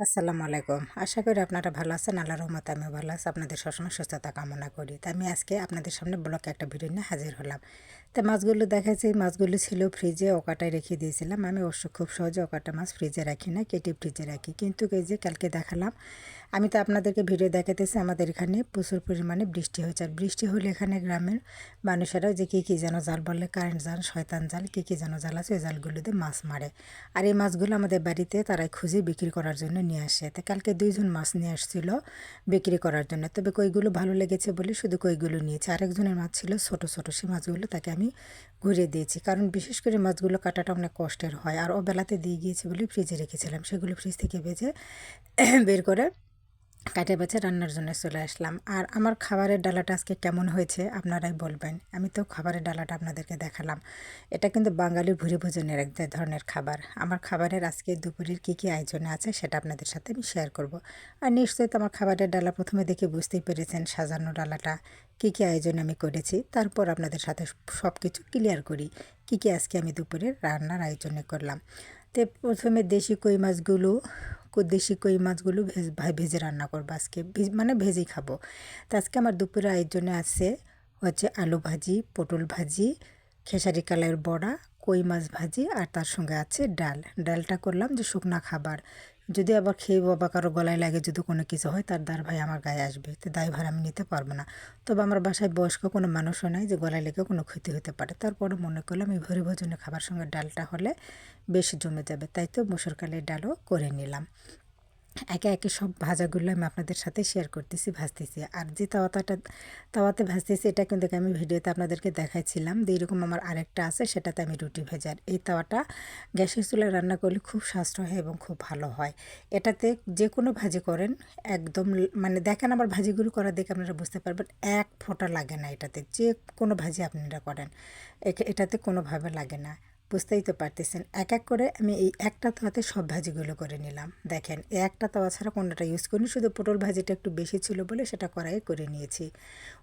আসসালামু আলাইকুম। আশা করি আপনারা ভালো আছেন। আল্লাহর রহমতে আমিও ভালো আছি। আপনাদের সবসময় সুস্থতা কামনা করি। তো আমি আজকে আপনাদের সামনে ব্লকে একটা ভিডিও নিয়ে হাজির হলাম। তো মাছগুলো দেখাচ্ছি, মাছগুলো ছিল ফ্রিজে, ওকাটায় রেখে দিয়েছিলাম। আমি অবশ্য খুব সহজে ওকাটা মাছ ফ্রিজে রাখি না, কেটে ফ্রিজে রাখি। কিন্তু এই যে কালকে দেখালাম, আমি তো আপনাদেরকে ভিডিও দেখাতেছি আমাদের এখানে প্রচুর পরিমাণে বৃষ্টি হয়েছে। আর বৃষ্টি হলে এখানে গ্রামের মানুষেরা যে কী যেন জাল বলে, কারেন্ট জাল, শয়তান জাল, কী যেন জাল আছে, ওই জালগুলোতে মাছ মারে। আর এই মাছগুলো আমাদের বাড়িতে তারাই খুঁজে বিক্রি করার জন্য নিয়ে আসে। তো কালকে দুইজন মাছ নিয়ে আসছিল বিক্রি করার জন্য। তবে কইগুলো ভালো লেগেছে বলে শুধু কইগুলো নিয়েছে। আরেকজনের মাছ ছিল ছোট ছোট, সেই মাছগুলো তাকে আমি ঘুরিয়ে দিয়েছি। কারণ বিশেষ করে মাছগুলো কাটাটা অনেক কষ্টের হয়। আর ও বেলাতে দিয়ে গিয়েছে বলে ফ্রিজে রেখেছিলাম, সেগুলো ফ্রিজ থেকে ভেজে বের করে কাটে বেছে রান্নার জন্য চলে আসলাম। আর আমার খাবারের ডালাটা আজকে কেমন হয়েছে আপনারাই বলবেন। আমি তো খাবারের ডালাটা আপনাদেরকে দেখালাম। এটা কিন্তু বাঙালি ভুরি ভোজনের এক ধরনের খাবার। আমার খাবারের আজকে দুপুরের কী আয়োজনে আছে সেটা আপনাদের সাথে আমি শেয়ার করব। আর নিশ্চয়ই তো আমার খাবারের ডালা প্রথমে দেখে বুঝতেই পেরেছেন সাজানো ডালাটা কী আয়োজন আমি করেছি। তারপর আপনাদের সাথে সব কিছু ক্লিয়ার করি কী আজকে আমি দুপুরের রান্নার আয়োজনে করলাম। তো প্রথমে দেশি কই মাছগুলো ভেজে রান্না করবো আজকে, মানে ভেজেই খাবো। তো আজকে আমার দুপুরের আয়োজনে আছে হচ্ছে আলু ভাজি, পটল ভাজি, খেসারি কালার বড়া, কই মাছ ভাজি, আর তার সঙ্গে আছে ডাল। ডালটা করলাম যে শুকনা খাবার, যদি আবার খেয়ে বাবা কারো গলায় লাগে, যদি কোনো কিছু হয় তার ভাই আমার গায়ে আসবে, তো দায়ভার আমি নিতে পারবো না। তবে আমার বাসায় বয়স্ক কোনো মানুষও নাই যে গলায় লেগে কোনো ক্ষতি হতে পারে। তারপরে মনে করলাম এই ভরি ভোজনের খাবার সঙ্গে ডালটা হলে বেশ জমে যাবে, তাই তো মসুর কালের ডালও করে নিলাম। একে একে সব ভাজাগুলো আমি আপনাদের সাথে শেয়ার করতেছি, ভাজতেছি। আর যে তাওয়াতে ভাজতেছি এটা কিন্তু আমি ভিডিওতে আপনাদেরকে দেখাইছিলাম যে এরকম আমার আরেকটা আছে, সেটাতে আমি রুটি ভেজার। এই তাওয়াটা গ্যাসের চুলায় রান্না করলে খুব সাশ্রয় হয় এবং খুব ভালো হয়। এটাতে যে কোনো ভাজি করেন একদম, মানে দেখেন আমার ভাজিগুলো করা দেখে আপনারা বুঝতে পারবেন, এক ফোঁটা লাগে না এটাতে। যে কোনো ভাজি আপনারা করেন এটাতে কোনোভাবে লাগে না। বুঝতেই তো পারতেছেন। এক এক করে আমি এই একটা তাওয়াতে সব ভাজিগুলো করে নিলাম। দেখেন এই একটা তাওয়া ছাড়া কোনোটা ইউজ করিনি, শুধু পটল ভাজিটা একটু বেশি ছিল বলে সেটা কড়াইয়ে করে নিয়েছি।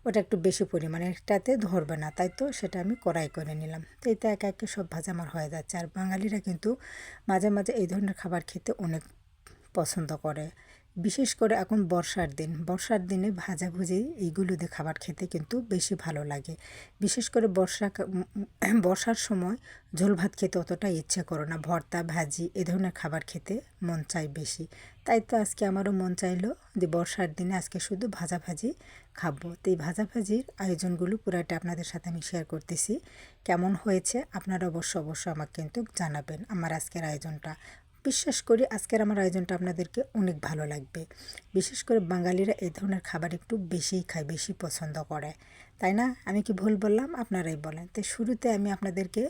ওটা একটু বেশি পরিমাণে, এটাতে ধরবে না, তাই তো সেটা আমি কড়াই করে নিলাম। তো এতে একে একে সব ভাজা আমার হয়ে যাচ্ছে। আর বাঙালিরা কিন্তু মাঝে মাঝে এই ধরনের খাবার খেতে অনেক পছন্দ করে। বিশেষ করে এখন বর্ষার দিনে ভাজাভুজি এইগুলো দিয়ে খাবার খেতে কিন্তু বেশি ভালো লাগে। বিশেষ করে বর্ষার সময় ঝোল ভাত খেতে অতটা ইচ্ছে করে না, ভর্তা ভাজি এ ধরনের খাবার খেতে মন চায় বেশি। তাই তো আজকে আমারও মন চাইলো যে বর্ষার দিনে আজকে শুধু ভাজাভাজি খাবো। তো এই ভাজাভাজির আয়োজনগুলো পুরাটা আপনাদের সাথে আমি শেয়ার করতেছি। কেমন হয়েছে আপনারা অবশ্যই আমাকে কিন্তু জানাবেন আমার আজকের আয়োজনটা। বিশ্বাস করি আজকের আমার আয়োজনটা আপনাদেরকে অনেক ভালো লাগবে। বিশেষ করে বাঙালিরা এই ধরনের খাবার একটু বেশিই খায়, বেশি পছন্দ করে, তাই না? আমি কি ভুল বললাম? আপনারাই বলেন। তো শুরুতে আমি আপনাদেরকে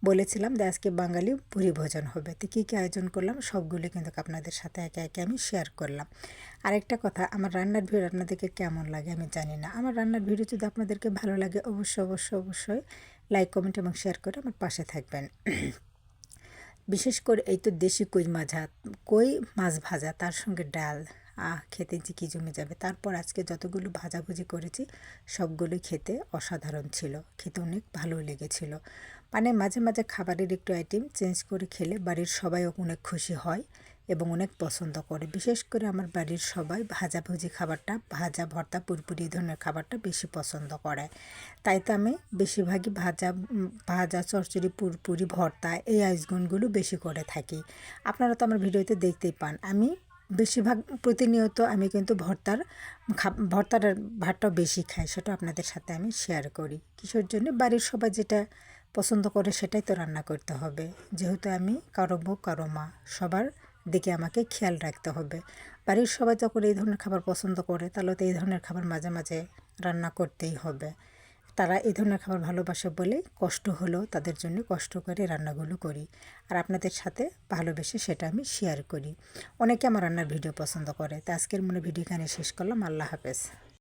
বলেছিলাম যে আজকে বাঙালি ভুরি ভোজন হবে। তো কী আয়োজন করলাম সবগুলো কিন্তু আপনাদের সাথে একে একে আমি শেয়ার করলাম। আরেকটা কথা, আমার রান্নার ভিডিও আপনাদেরকে কেমন লাগে আমি জানি না। আমার রান্নার ভিডিও যদি আপনাদেরকে ভালো লাগে অবশ্যই লাইক, কমেন্ট এবং শেয়ার করে আমার পাশে থাকবেন। বিশেষ করে এই তো দেশি কই মাছ ভাজা, তার সঙ্গে ডাল, খেতে যে কী জমে যাবে। তারপর আজকে যতগুলো ভাজাভুজি করেছি সবগুলোই খেতে অসাধারণ ছিল, খেতে অনেক ভালো লেগেছিল। মানে মাঝে মাঝে খাবারের একটু আইটেম চেঞ্জ করে খেলে বাড়ির সবাই অনেক খুশি হয় এবং অনেক পছন্দ করে। বিশেষ করে আমার বাড়ির সবাই ভাজাভুজি খাবারটা, ভাজা ভর্তা পুরপুরি এই ধরনের খাবারটা বেশি পছন্দ করে। তাই তো আমি বেশিরভাগই ভাজা চচ্চড়ি পুরপুরি ভর্তা এই আইটেমগুলো বেশি করে থাকি। আপনারা তো আমার ভিডিওতে দেখতেই পান আমি বেশিরভাগ প্রতিনিয়ত আমি কিন্তু ভর্তার ভাতটাও বেশি খাই, সেটা আপনাদের সাথে আমি শেয়ার করি। কিসের জন্য? বাড়ির সবাই যেটা পছন্দ করে সেটাই তো রান্না করতে হবে। যেহেতু আমি কারো বউ কারো মা, সবার দিকে আমাকে খেয়াল রাখতে হবে। বাড়ির সবাই যখন এই ধরনের খাবার পছন্দ করে তাহলে তো এই ধরনের খাবার মাঝে মাঝে রান্না করতেই হবে। তারা এই ধরনের খাবার ভালোবাসে বলে কষ্ট হলেও তাদের জন্য কষ্ট করে রান্নাগুলো করি। আর আপনাদের সাথে ভালোবেসে সেটা আমি শেয়ার করি। অনেকে আমার রান্নার ভিডিও পছন্দ করে। তো আজকের ভিডিও এখানে শেষ করলাম। আল্লাহ হাফেজ।